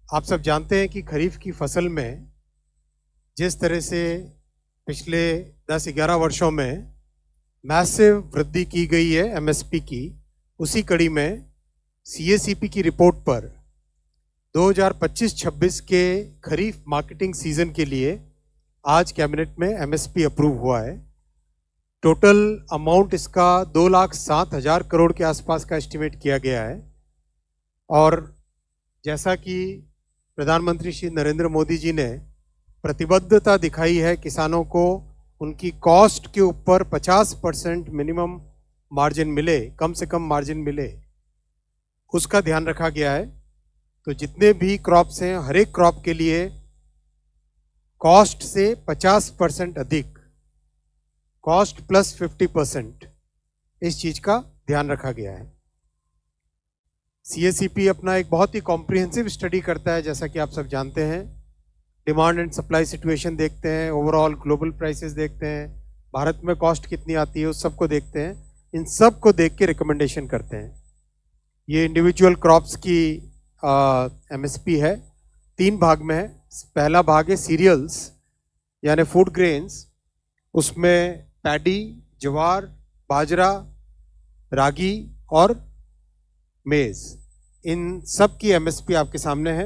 आप सब जानते हैं कि खरीफ की फसल में जिस तरह से पिछले 10-11 वर्षों में मैसिव वृद्धि की गई है एमएसपी की, उसी कड़ी में सीएसीपी की रिपोर्ट पर 2025-26 के खरीफ मार्केटिंग सीजन के लिए आज कैबिनेट में एमएसपी अप्रूव हुआ है। टोटल अमाउंट इसका 2,07,000 करोड़ के आसपास का एस्टिमेट किया गया है। और जैसा कि प्रधानमंत्री श्री नरेंद्र मोदी जी ने प्रतिबद्धता दिखाई है किसानों को उनकी कॉस्ट के ऊपर 50% मिनिमम मार्जिन मिले, कम से कम मार्जिन मिले, उसका ध्यान रखा गया है। तो जितने भी क्रॉप्स हैं, हर एक क्रॉप के लिए कॉस्ट से 50% अधिक, कॉस्ट प्लस 50%, इस चीज का ध्यान रखा गया है। सीएसीपी अपना एक बहुत ही कॉम्प्रिहेंसिव स्टडी करता है, जैसा कि आप सब जानते हैं। डिमांड एंड सप्लाई सिचुएशन देखते हैं, ओवरऑल ग्लोबल प्राइसेस देखते हैं, भारत में कॉस्ट कितनी आती है उस सब को देखते हैं। इन सब को देख के रिकमेंडेशन करते हैं। ये इंडिविजुअल क्रॉप्स की एमएसपी है, 3 भाग में है। पहला भाग है सीरियल्स यानी फूड ग्रेन्स, उसमें पैडी, ज्वार, बाजरा, रागी और मेज, इन सब की एमएसपी आपके सामने है।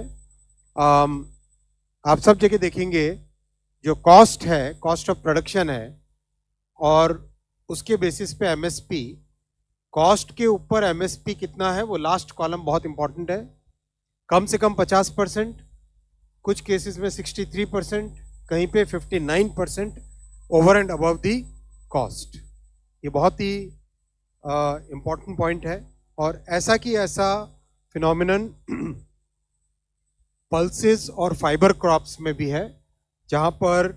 आप सब जगह देखेंगे जो कॉस्ट है, कॉस्ट ऑफ प्रोडक्शन है, और उसके बेसिस पे एमएसपी, कॉस्ट के ऊपर एमएसपी कितना है वो लास्ट कॉलम बहुत इंपॉर्टेंट है। कम से कम 50%, कुछ केसेस में 63%, कहीं पे 59% over and above the cost. ये बहुत ही इंपॉर्टेंट पॉइंट है। और ऐसा कि ऐसा फिनोमिनन पल्सेस और फाइबर क्रॉप्स में भी है, जहां पर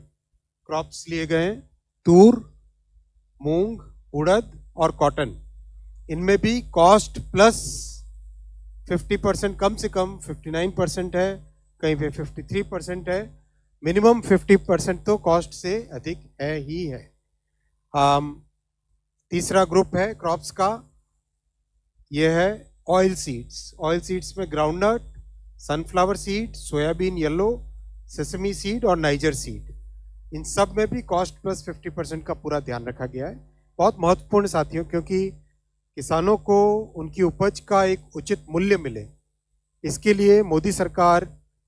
क्रॉप्स लिए गए हैं तूर, मूंग, उड़द और कॉटन। इनमें भी कॉस्ट प्लस 50%, कम से कम 59% है, कहीं पे 53% है, मिनिमम 50% तो कॉस्ट से अधिक है ही है। तीसरा ग्रुप है क्रॉप्स का, यह है ऑयल सीड्स। ऑयल सीड्स में groundnut, sunflower seed, soybean yellow, sesame seed और नाइजर सीड, इन सब में भी कॉस्ट प्लस 50% का पूरा ध्यान रखा गया है। बहुत महत्वपूर्ण साथियों, क्योंकि किसानों को उनकी उपज का एक उचित मूल्य मिले, इसके लिए मोदी सरकार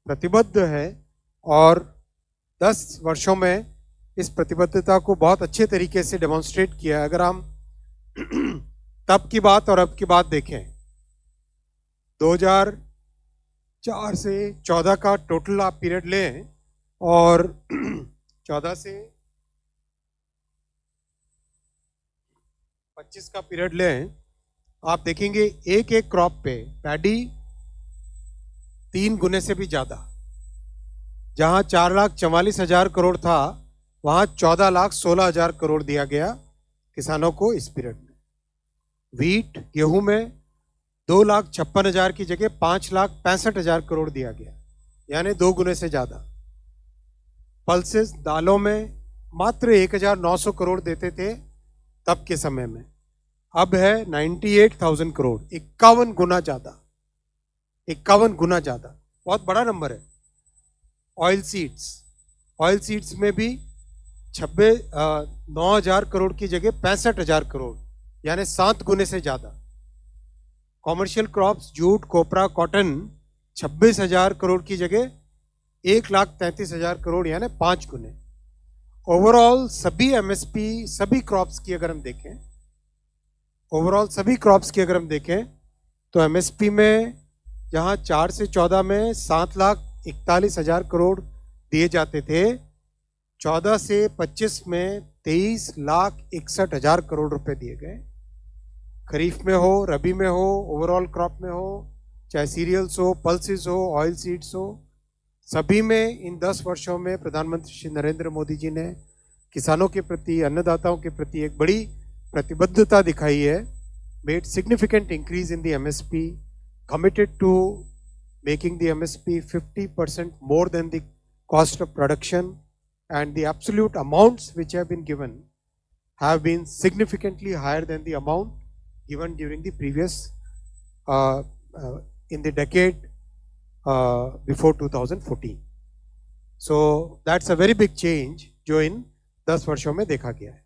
प्रतिबद्ध है और 10 वर्षों में इस प्रतिबद्धता को बहुत अच्छे तरीके से डेमोन्स्ट्रेट किया है। अगर हम तब की बात और अब की बात देखें, 2004 से 14 का टोटल आप पीरियड लें और 14 से 25 का पीरियड लें, आप देखेंगे एक एक क्रॉप पे पैडी 3 गुने से भी ज्यादा। जहां 4,44,000 करोड़ था, वहां 14,16,000 करोड़ दिया गया किसानों को इस पीरियड में। व्हीट, गेहूं में 2,56,000 की जगह 5,65,000 करोड़ दिया गया, यानी 2 गुने से ज्यादा। पल्सेस, दालों में मात्र 1,900 करोड़ देते थे तब के समय में, अब है 98,000 करोड़, 51 गुना ज्यादा, 51 गुना ज्यादा, बहुत बड़ा नंबर है। ऑयल सीड्स, ऑयल सीड्स में भी 9,000 करोड़ की जगह 65,000 करोड़, यानी 7 गुने से ज्यादा। कॉमर्शियल क्रॉप्स, जूट, कोपरा, कॉटन 26,000 करोड़ की जगह 1,33,000 करोड़, यानी 5 गुने। ओवरऑल सभी एमएसपी, सभी क्रॉप्स की अगर हम देखें, ओवरऑल सभी क्रॉप्स की अगर हम देखें तो एमएसपी में जहां 4 से 14 में 7,41,000 करोड़ दिए जाते थे, 14 से 25 में 23,61,000 करोड़ रुपए दिए गए। खरीफ में हो, रबी में हो, ओवरऑल क्रॉप में हो, चाहे सीरियल्स हो, पल्सेस हो, ऑयल सीड्स हो, सभी में इन 10 वर्षों में प्रधानमंत्री श्री नरेंद्र मोदी जी ने किसानों के प्रति, अन्नदाताओं के प्रति एक बड़ी प्रतिबद्धता दिखाई है। Made significant increase in the MSP, committed to making the MSP 50% more than the cost of production, and the absolute amounts which have been given have been significantly higher than the amount given during the previous in the decade before 2014. So that's a very big change जो इन 10 वर्षों में देखा गया है.